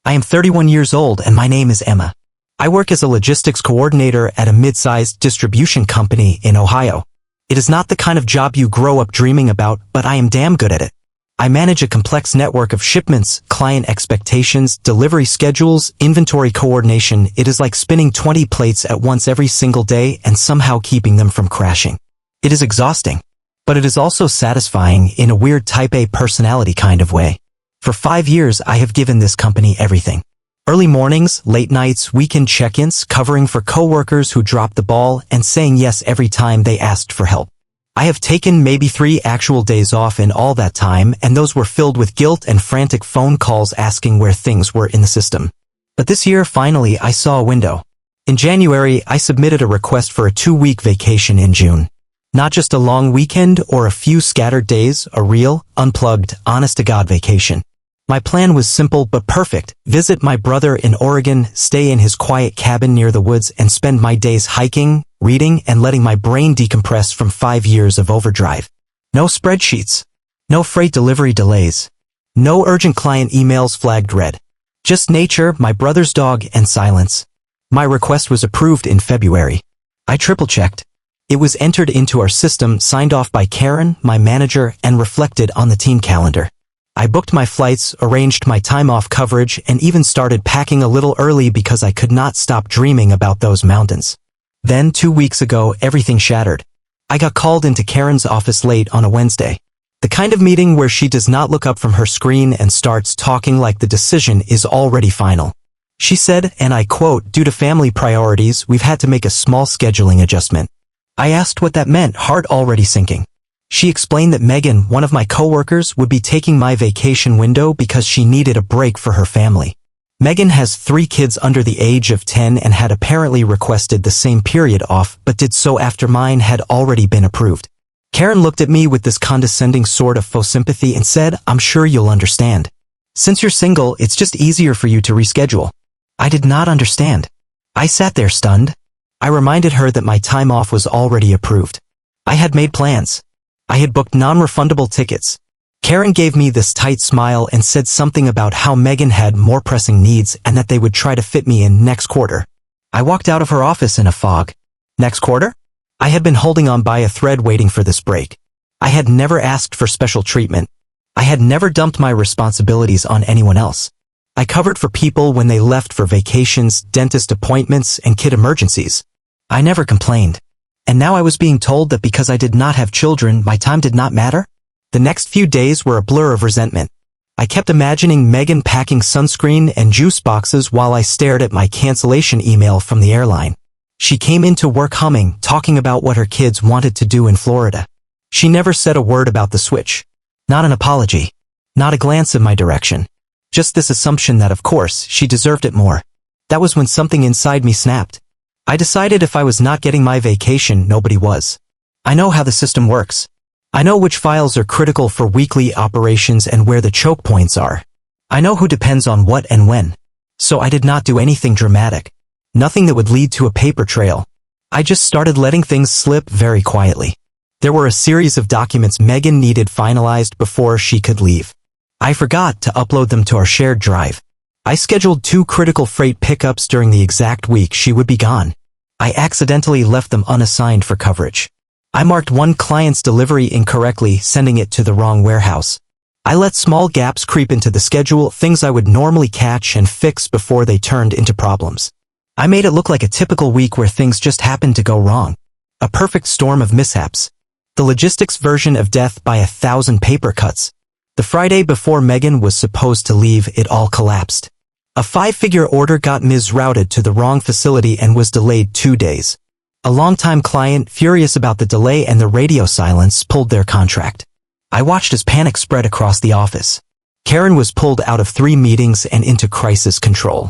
I am 31 years old and my name is Emma. I work as a logistics coordinator at a mid-sized distribution company in Ohio. It is not the kind of job you grow up dreaming about, but I am damn good at it. I manage a complex network of shipments, client expectations, delivery schedules, inventory coordination. It is like spinning 20 plates at once every single day and somehow keeping them from crashing. It is exhausting, but it is also satisfying in a weird type A personality kind of way. For 5 years, I have given this company everything. Early mornings, late nights, weekend check-ins, covering for coworkers who dropped the ball, and saying yes every time they asked for help. I have taken maybe 3 actual days off in all that time, and those were filled with guilt and frantic phone calls asking where things were in the system. But this year, finally, I saw a window. In January, I submitted a request for a 2-week vacation in June. Not just a long weekend or a few scattered days, a real, unplugged, honest-to-God vacation. My plan was simple but perfect: visit my brother in Oregon, stay in his quiet cabin near the woods, and spend my days hiking, reading, and letting my brain decompress from 5 years of overdrive. No spreadsheets. No freight delivery delays. No urgent client emails flagged red. Just nature, my brother's dog, and silence. My request was approved in February. I triple-checked. It was entered into our system, signed off by Karen, my manager, and reflected on the team calendar. I booked my flights, arranged my time-off coverage, and even started packing a little early because I could not stop dreaming about those mountains. Then, 2 weeks ago, everything shattered. I got called into Karen's office late on a Wednesday. The kind of meeting where she does not look up from her screen and starts talking like the decision is already final. She said, and I quote, "Due to family priorities, we've had to make a small scheduling adjustment." I asked what that meant, heart already sinking. She explained that Megan, one of my coworkers, would be taking my vacation window because she needed a break for her family. Megan has 3 kids under the age of 10 and had apparently requested the same period off, but did so after mine had already been approved. Karen looked at me with this condescending sort of faux sympathy and said, "I'm sure you'll understand. Since you're single, it's just easier for you to reschedule." I did not understand. I sat there stunned. I reminded her that my time off was already approved. I had made plans. I had booked non-refundable tickets. Karen gave me this tight smile and said something about how Megan had more pressing needs and that they would try to fit me in next quarter. I walked out of her office in a fog. Next quarter? I had been holding on by a thread waiting for this break. I had never asked for special treatment. I had never dumped my responsibilities on anyone else. I covered for people when they left for vacations, dentist appointments, and kid emergencies. I never complained. And now I was being told that because I did not have children, my time did not matter? The next few days were a blur of resentment. I kept imagining Megan packing sunscreen and juice boxes while I stared at my cancellation email from the airline. She came into work humming, talking about what her kids wanted to do in Florida. She never said a word about the switch. Not an apology. Not a glance in my direction. Just this assumption that, of course, she deserved it more. That was when something inside me snapped. I decided if I was not getting my vacation, nobody was. I know how the system works. I know which files are critical for weekly operations and where the choke points are. I know who depends on what and when. So I did not do anything dramatic. Nothing that would lead to a paper trail. I just started letting things slip very quietly. There were a series of documents Megan needed finalized before she could leave. I forgot to upload them to our shared drive. I scheduled 2 critical freight pickups during the exact week she would be gone. I accidentally left them unassigned for coverage. I marked one client's delivery incorrectly, sending it to the wrong warehouse. I let small gaps creep into the schedule, things I would normally catch and fix before they turned into problems. I made it look like a typical week where things just happened to go wrong. A perfect storm of mishaps. The logistics version of death by 1,000 paper cuts. The Friday before Megan was supposed to leave, it all collapsed. A 5-figure order got misrouted to the wrong facility and was delayed 2 days. A longtime client, furious about the delay and the radio silence, pulled their contract. I watched as panic spread across the office. Karen was pulled out of 3 meetings and into crisis control.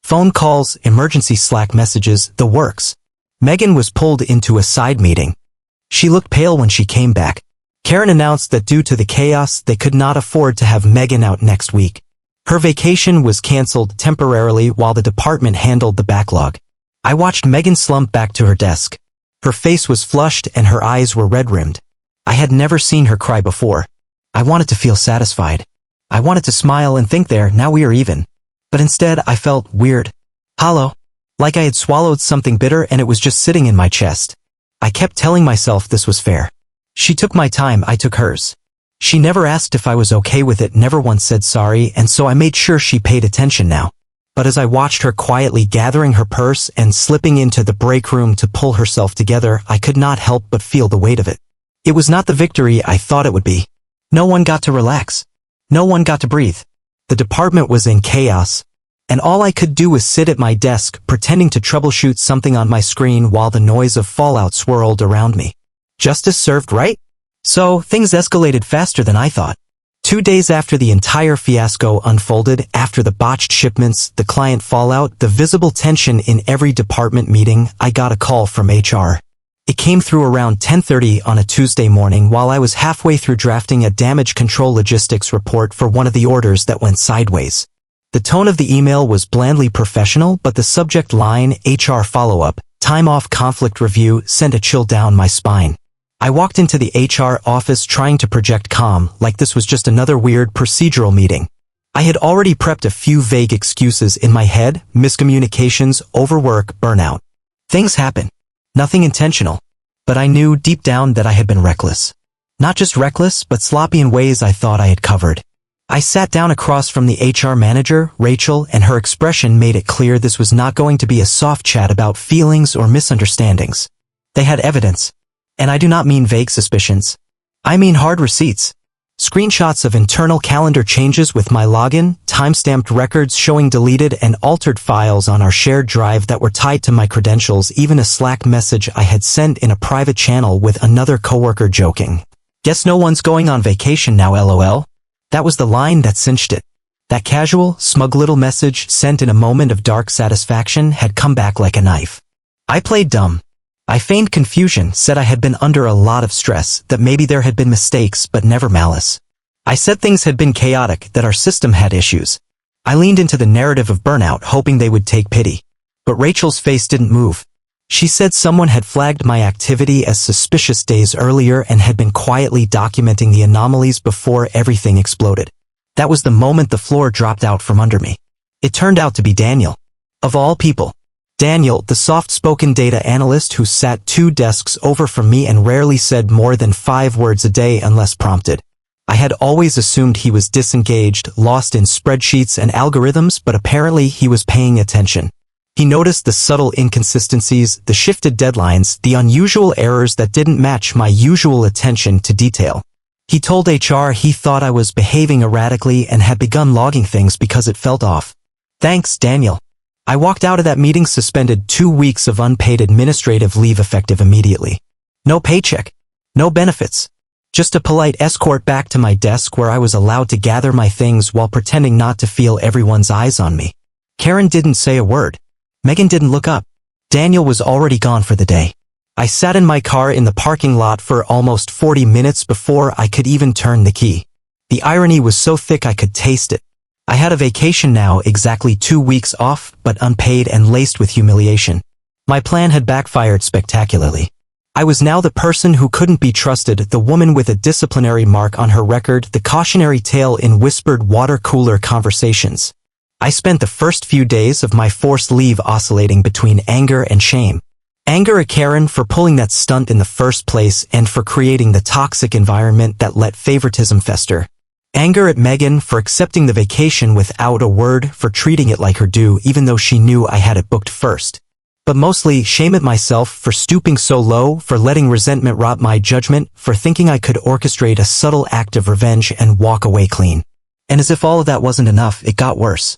Phone calls, emergency Slack messages, the works. Megan was pulled into a side meeting. She looked pale when she came back. Karen announced that due to the chaos, they could not afford to have Megan out next week. Her vacation was canceled temporarily while the department handled the backlog. I watched Megan slump back to her desk. Her face was flushed and her eyes were red-rimmed. I had never seen her cry before. I wanted to feel satisfied. I wanted to smile and think there, now we are even. But instead I felt weird. Hollow. Like I had swallowed something bitter and it was just sitting in my chest. I kept telling myself this was fair. She took my time, I took hers. She never asked if I was okay with it, never once said sorry, and so I made sure she paid attention now. But as I watched her quietly gathering her purse and slipping into the break room to pull herself together, I could not help but feel the weight of it. It was not the victory I thought it would be. No one got to relax. No one got to breathe. The department was in chaos, and all I could do was sit at my desk pretending to troubleshoot something on my screen while the noise of fallout swirled around me. Justice served, right? So, things escalated faster than I thought. 2 days after the entire fiasco unfolded, after the botched shipments, the client fallout, the visible tension in every department meeting, I got a call from HR. It came through around 10:30 on a Tuesday morning while I was halfway through drafting a damage control logistics report for one of the orders that went sideways. The tone of the email was blandly professional, but the subject line, HR follow-up, time off conflict review, sent a chill down my spine. I walked into the HR office trying to project calm, like this was just another weird procedural meeting. I had already prepped a few vague excuses in my head: miscommunications, overwork, burnout. Things happen. Nothing intentional. But I knew deep down that I had been reckless. Not just reckless, but sloppy in ways I thought I had covered. I sat down across from the HR manager, Rachel, and her expression made it clear this was not going to be a soft chat about feelings or misunderstandings. They had evidence. And I do not mean vague suspicions. I mean hard receipts. Screenshots of internal calendar changes with my login, time-stamped records showing deleted and altered files on our shared drive that were tied to my credentials, even a Slack message I had sent in a private channel with another coworker joking. Guess no one's going on vacation now, LOL. That was the line that cinched it. That casual, smug little message sent in a moment of dark satisfaction had come back like a knife. I played dumb. I feigned confusion, said I had been under a lot of stress, that maybe there had been mistakes but never malice. I said things had been chaotic, that our system had issues. I leaned into the narrative of burnout, hoping they would take pity. But Rachel's face didn't move. She said someone had flagged my activity as suspicious days earlier and had been quietly documenting the anomalies before everything exploded. That was the moment the floor dropped out from under me. It turned out to be Daniel. Of all people. Daniel, the soft-spoken data analyst who sat 2 desks over from me and rarely said more than 5 words a day unless prompted. I had always assumed he was disengaged, lost in spreadsheets and algorithms, but apparently he was paying attention. He noticed the subtle inconsistencies, the shifted deadlines, the unusual errors that didn't match my usual attention to detail. He told HR he thought I was behaving erratically and had begun logging things because it felt off. Thanks, Daniel. I walked out of that meeting suspended 2 weeks of unpaid administrative leave effective immediately. No paycheck. No benefits. Just a polite escort back to my desk where I was allowed to gather my things while pretending not to feel everyone's eyes on me. Karen didn't say a word. Megan didn't look up. Daniel was already gone for the day. I sat in my car in the parking lot for almost 40 minutes before I could even turn the key. The irony was so thick I could taste it. I had a vacation now, exactly 2 weeks off, but unpaid and laced with humiliation. My plan had backfired spectacularly. I was now the person who couldn't be trusted, the woman with a disciplinary mark on her record, the cautionary tale in whispered water cooler conversations. I spent the first few days of my forced leave oscillating between anger and shame. Anger at Karen for pulling that stunt in the first place and for creating the toxic environment that let favoritism fester. Anger at Megan for accepting the vacation without a word, for treating it like her due even though she knew I had it booked first. But mostly shame at myself for stooping so low, for letting resentment rot my judgment, for thinking I could orchestrate a subtle act of revenge and walk away clean. And as if all of that wasn't enough, it got worse.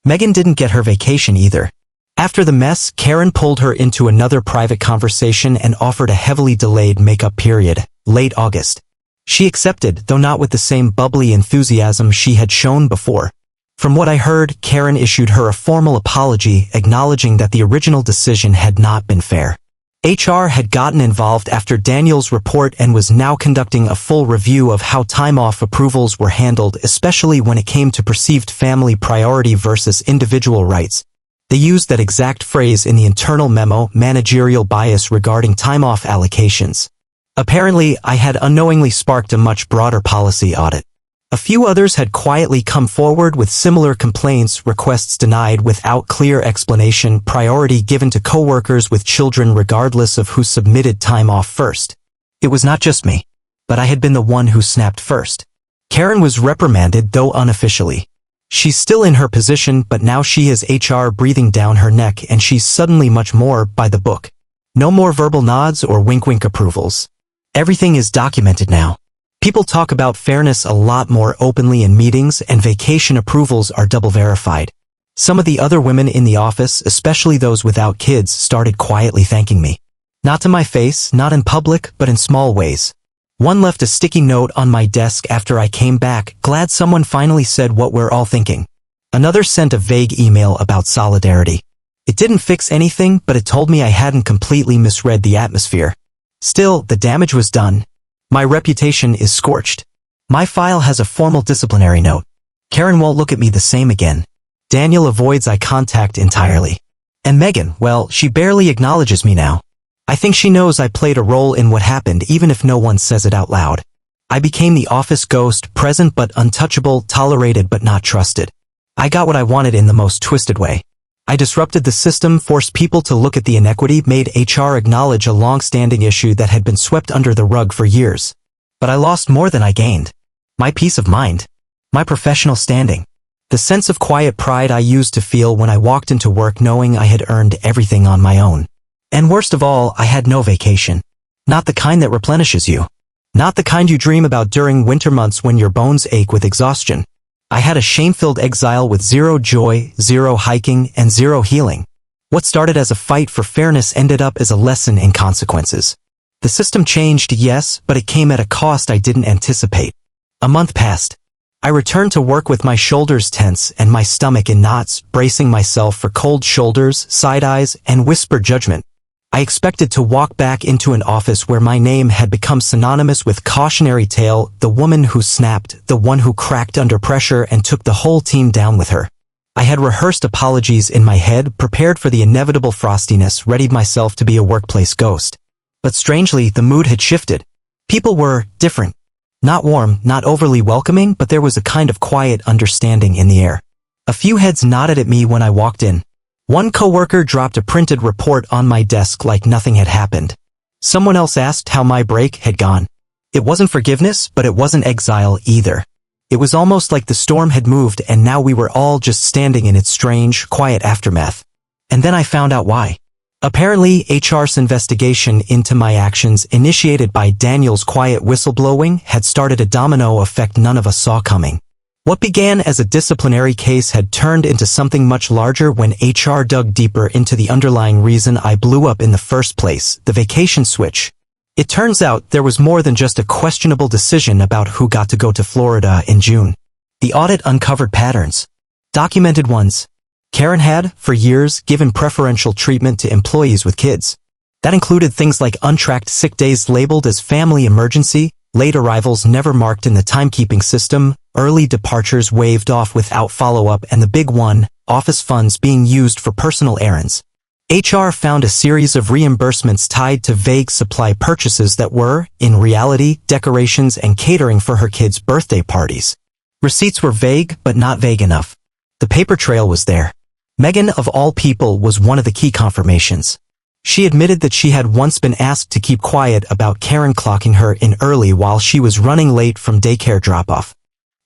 Megan didn't get her vacation either. After the mess, Karen pulled her into another private conversation and offered a heavily delayed makeup period, late August. She accepted, though not with the same bubbly enthusiasm she had shown before. From what I heard, Karen issued her a formal apology, acknowledging that the original decision had not been fair. HR had gotten involved after Daniel's report and was now conducting a full review of how time-off approvals were handled, especially when it came to perceived family priority versus individual rights. They used that exact phrase in the internal memo, managerial bias regarding time-off allocations. Apparently, I had unknowingly sparked a much broader policy audit. A few others had quietly come forward with similar complaints, requests denied without clear explanation, priority given to coworkers with children regardless of who submitted time off first. It was not just me, but I had been the one who snapped first. Karen was reprimanded, though unofficially. She's still in her position, but now she has HR breathing down her neck, and she's suddenly much more by the book. No more verbal nods or wink-wink approvals. Everything is documented now. People talk about fairness a lot more openly in meetings, and vacation approvals are double verified. Some of the other women in the office, especially those without kids, started quietly thanking me. Not to my face, not in public, but in small ways. One left a sticky note on my desk after I came back, glad someone finally said what we're all thinking. Another sent a vague email about solidarity. It didn't fix anything, but it told me I hadn't completely misread the atmosphere. Still, the damage was done. My reputation is scorched. My file has a formal disciplinary note. Karen won't look at me the same again. Daniel avoids eye contact entirely. And Megan, well, she barely acknowledges me now. I think she knows I played a role in what happened even if no one says it out loud. I became the office ghost, present but untouchable, tolerated but not trusted. I got what I wanted in the most twisted way. I disrupted the system, forced people to look at the inequity, made HR acknowledge a long-standing issue that had been swept under the rug for years. But I lost more than I gained. My peace of mind. My professional standing. The sense of quiet pride I used to feel when I walked into work knowing I had earned everything on my own. And worst of all, I had no vacation. Not the kind that replenishes you. Not the kind you dream about during winter months when your bones ache with exhaustion. I had a shame-filled exile with zero joy, zero hiking, and zero healing. What started as a fight for fairness ended up as a lesson in consequences. The system changed, yes, but it came at a cost I didn't anticipate. A month passed. I returned to work with my shoulders tense and my stomach in knots, bracing myself for cold shoulders, side eyes, and whispered judgment. I expected to walk back into an office where my name had become synonymous with cautionary tale, the woman who snapped, the one who cracked under pressure and took the whole team down with her. I had rehearsed apologies in my head, prepared for the inevitable frostiness, readied myself to be a workplace ghost. But strangely, the mood had shifted. People were different. Not warm, not overly welcoming, but there was a kind of quiet understanding in the air. A few heads nodded at me when I walked in. One coworker dropped a printed report on my desk like nothing had happened. Someone else asked how my break had gone. It wasn't forgiveness, but it wasn't exile either. It was almost like the storm had moved and now we were all just standing in its strange, quiet aftermath. And then I found out why. Apparently, HR's investigation into my actions, initiated by Daniel's quiet whistleblowing, had started a domino effect none of us saw coming. What began as a disciplinary case had turned into something much larger when HR dug deeper into the underlying reason I blew up in the first place, the vacation switch. It turns out there was more than just a questionable decision about who got to go to Florida in June. The audit uncovered patterns. Documented ones. Karen had, for years, given preferential treatment to employees with kids. That included things like untracked sick days labeled as family emergency, late arrivals never marked in the timekeeping system, early departures waived off without follow-up, and the big one, office funds being used for personal errands. HR found a series of reimbursements tied to vague supply purchases that were, in reality, decorations and catering for her kids' birthday parties. Receipts were vague, but not vague enough. The paper trail was there. Megan, of all people, was one of the key confirmations. She admitted that she had once been asked to keep quiet about Karen clocking her in early while she was running late from daycare drop-off.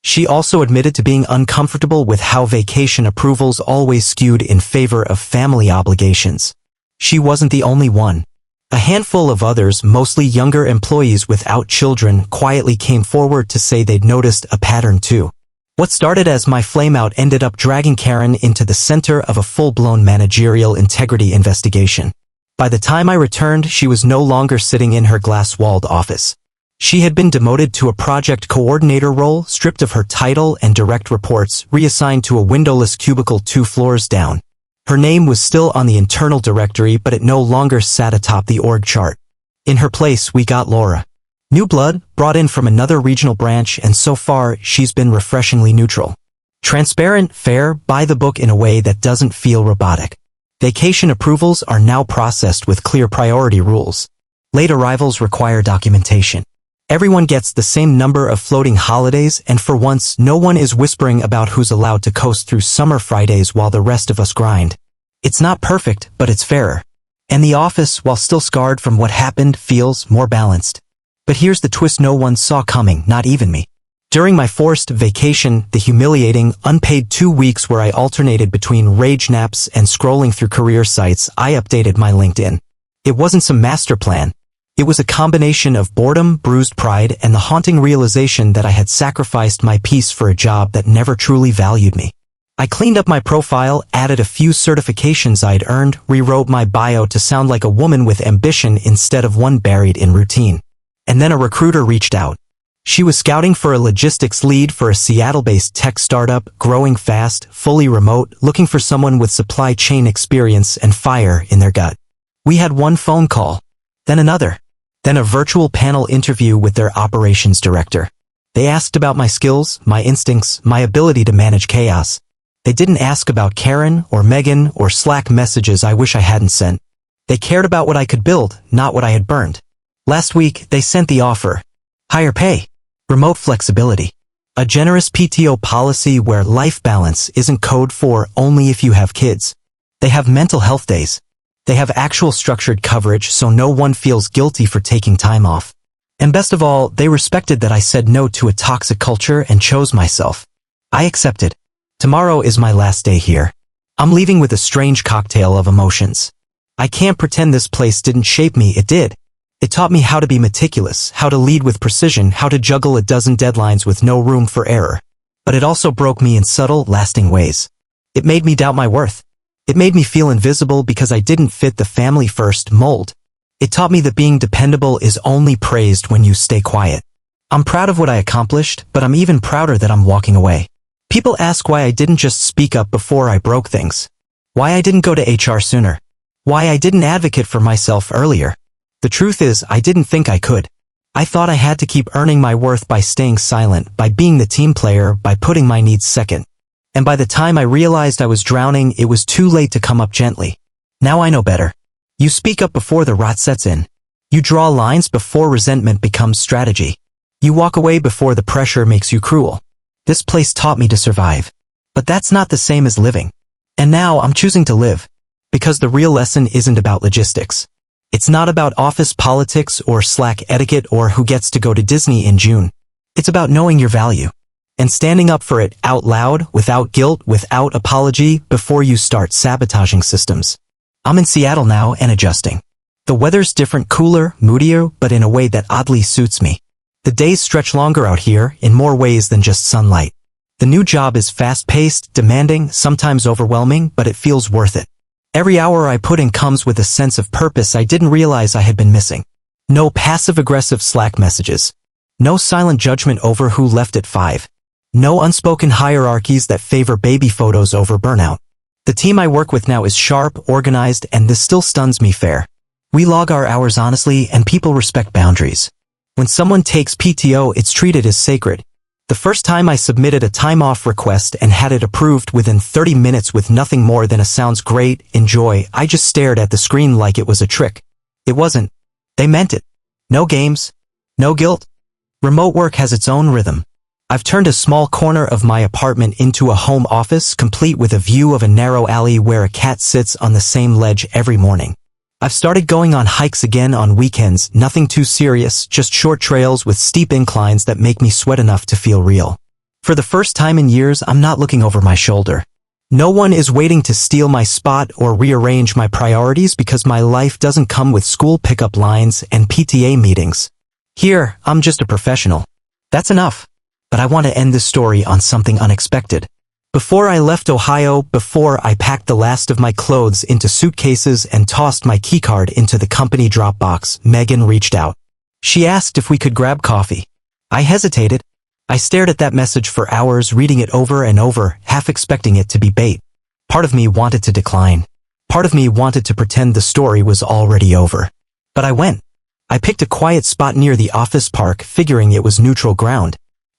She also admitted to being uncomfortable with how vacation approvals always skewed in favor of family obligations. She wasn't the only one. A handful of others, mostly younger employees without children, quietly came forward to say they'd noticed a pattern too. What started as my flameout ended up dragging Karen into the center of a full-blown managerial integrity investigation. By the time I returned, she was no longer sitting in her glass-walled office. She had been demoted to a project coordinator role, stripped of her title and direct reports, reassigned to a windowless cubicle 2 floors down. Her name was still on the internal directory, but it no longer sat atop the org chart. In her place, we got Laura. New blood, brought in from another regional branch, and so far, she's been refreshingly neutral. Transparent, fair, by the book in a way that doesn't feel robotic. Vacation approvals are now processed with clear priority rules. Late arrivals require documentation. Everyone gets the same number of floating holidays, and for once, no one is whispering about who's allowed to coast through summer Fridays while the rest of us grind. It's not perfect, but it's fairer. And the office, while still scarred from what happened, feels more balanced. But here's the twist no one saw coming, not even me. During my forced vacation, the humiliating, unpaid 2 weeks where I alternated between rage naps and scrolling through career sites, I updated my LinkedIn. It wasn't some master plan. It was a combination of boredom, bruised pride, and the haunting realization that I had sacrificed my peace for a job that never truly valued me. I cleaned up my profile, added a few certifications I'd earned, rewrote my bio to sound like a woman with ambition instead of one buried in routine. And then a recruiter reached out. She was scouting for a logistics lead for a Seattle-based tech startup, growing fast, fully remote, looking for someone with supply chain experience and fire in their gut. We had one phone call, then another, then a virtual panel interview with their operations director. They asked about my skills, my instincts, my ability to manage chaos. They didn't ask about Karen or Megan or Slack messages I wish I hadn't sent. They cared about what I could build, not what I had burned. Last week, they sent the offer. Higher pay. Remote flexibility. A generous PTO policy where life balance isn't code for only if you have kids. They have mental health days. They have actual structured coverage so no one feels guilty for taking time off. And best of all, they respected that I said no to a toxic culture and chose myself. I accepted. Tomorrow is my last day here. I'm leaving with a strange cocktail of emotions. I can't pretend this place didn't shape me, it did. It taught me how to be meticulous, how to lead with precision, how to juggle a dozen deadlines with no room for error. But it also broke me in subtle, lasting ways. It made me doubt my worth. It made me feel invisible because I didn't fit the family-first mold. It taught me that being dependable is only praised when you stay quiet. I'm proud of what I accomplished, but I'm even prouder that I'm walking away. People ask why I didn't just speak up before I broke things. Why I didn't go to HR sooner. Why I didn't advocate for myself earlier. The truth is, I didn't think I could. I thought I had to keep earning my worth by staying silent, by being the team player, by putting my needs second. And by the time I realized I was drowning, it was too late to come up gently. Now I know better. You speak up before the rot sets in. You draw lines before resentment becomes strategy. You walk away before the pressure makes you cruel. This place taught me to survive. But that's not the same as living. And now I'm choosing to live. Because the real lesson isn't about logistics. It's not about office politics or Slack etiquette or who gets to go to Disney in June. It's about knowing your value. And standing up for it out loud, without guilt, without apology, before you start sabotaging systems. I'm in Seattle now and adjusting. The weather's different, cooler, moodier, but in a way that oddly suits me. The days stretch longer out here, in more ways than just sunlight. The new job is fast-paced, demanding, sometimes overwhelming, but it feels worth it. Every hour I put in comes with a sense of purpose I didn't realize I had been missing. No passive-aggressive Slack messages. No silent judgment over who left at 5. No unspoken hierarchies that favor baby photos over burnout. The team I work with now is sharp, organized, and this still stuns me fair. We log our hours honestly and people respect boundaries. When someone takes PTO, it's treated as sacred. The first time I submitted a time-off request and had it approved within 30 minutes with nothing more than a sounds great, enjoy, I just stared at the screen like it was a trick. It wasn't. They meant it. No games. No guilt. Remote work has its own rhythm. I've turned a small corner of my apartment into a home office complete with a view of a narrow alley where a cat sits on the same ledge every morning. I've started going on hikes again on weekends, nothing too serious, just short trails with steep inclines that make me sweat enough to feel real. For the first time in years, I'm not looking over my shoulder. No one is waiting to steal my spot or rearrange my priorities because my life doesn't come with school pickup lines and PTA meetings. Here, I'm just a professional. That's enough. But I want to end this story on something unexpected. Before I left Ohio, before I packed the last of my clothes into suitcases and tossed my keycard into the company Dropbox, Megan reached out. She asked if we could grab coffee. I hesitated. I stared at that message for hours, reading it over and over, half expecting it to be bait. Part of me wanted to decline. Part of me wanted to pretend the story was already over. But I went. I picked a quiet spot near the office park, figuring it was neutral ground.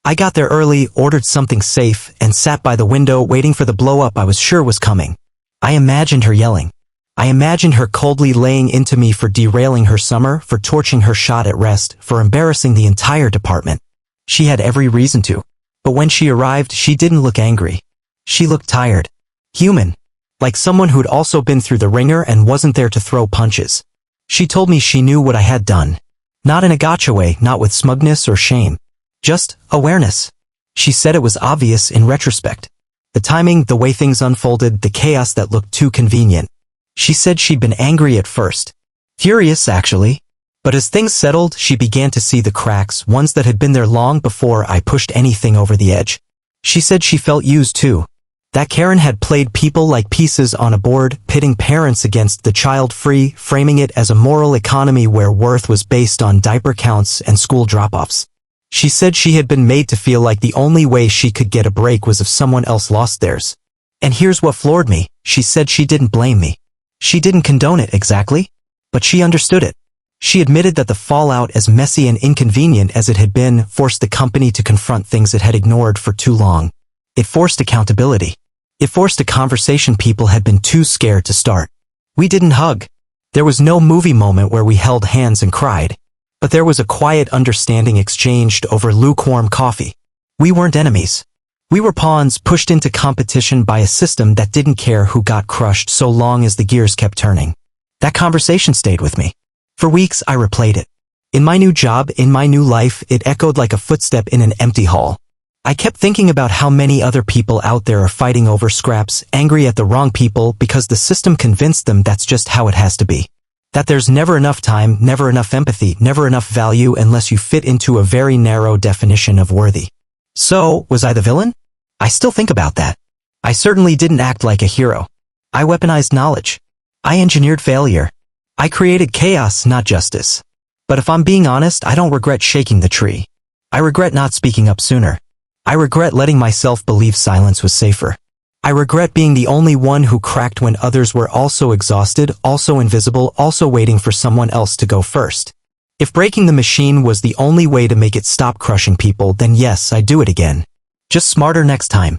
I got there early, ordered something safe, and sat by the window waiting for the blow-up I was sure was coming. I imagined her yelling. I imagined her coldly laying into me for derailing her summer, for torching her shot at rest, for embarrassing the entire department. She had every reason to. But when she arrived, she didn't look angry. She looked tired. Human. Like someone who'd also been through the ringer and wasn't there to throw punches. She told me she knew what I had done. Not in a gotcha way, not with smugness or shame. Just awareness. She said it was obvious in retrospect. The timing, the way things unfolded, the chaos that looked too convenient. She said she'd been angry at first. Furious, actually. But as things settled, she began to see the cracks, ones that had been there long before I pushed anything over the edge. She said she felt used too. That Karen had played people like pieces on a board, pitting parents against the child free, framing it as a moral economy where worth was based on diaper counts and school drop-offs. She said she had been made to feel like the only way she could get a break was if someone else lost theirs. And here's what floored me. She said she didn't blame me. She didn't condone it exactly, but she understood it. She admitted that the fallout, as messy and inconvenient as it had been, forced the company to confront things it had ignored for too long. It forced accountability. It forced a conversation people had been too scared to start. We didn't hug. There was no movie moment where we held hands and cried. But there was a quiet understanding exchanged over lukewarm coffee. We weren't enemies. We were pawns pushed into competition by a system that didn't care who got crushed so long as the gears kept turning. That conversation stayed with me. For weeks I replayed it. In my new job, in my new life, it echoed like a footstep in an empty hall. I kept thinking about how many other people out there are fighting over scraps, angry at the wrong people because the system convinced them that's just how it has to be. That there's never enough time, never enough empathy, never enough value unless you fit into a very narrow definition of worthy. So, was I the villain? I still think about that. I certainly didn't act like a hero. I weaponized knowledge. I engineered failure. I created chaos, not justice. But if I'm being honest, I don't regret shaking the tree. I regret not speaking up sooner. I regret letting myself believe silence was safer. I regret being the only one who cracked when others were also exhausted, also invisible, also waiting for someone else to go first. If breaking the machine was the only way to make it stop crushing people, then yes, I'd do it again. Just smarter next time.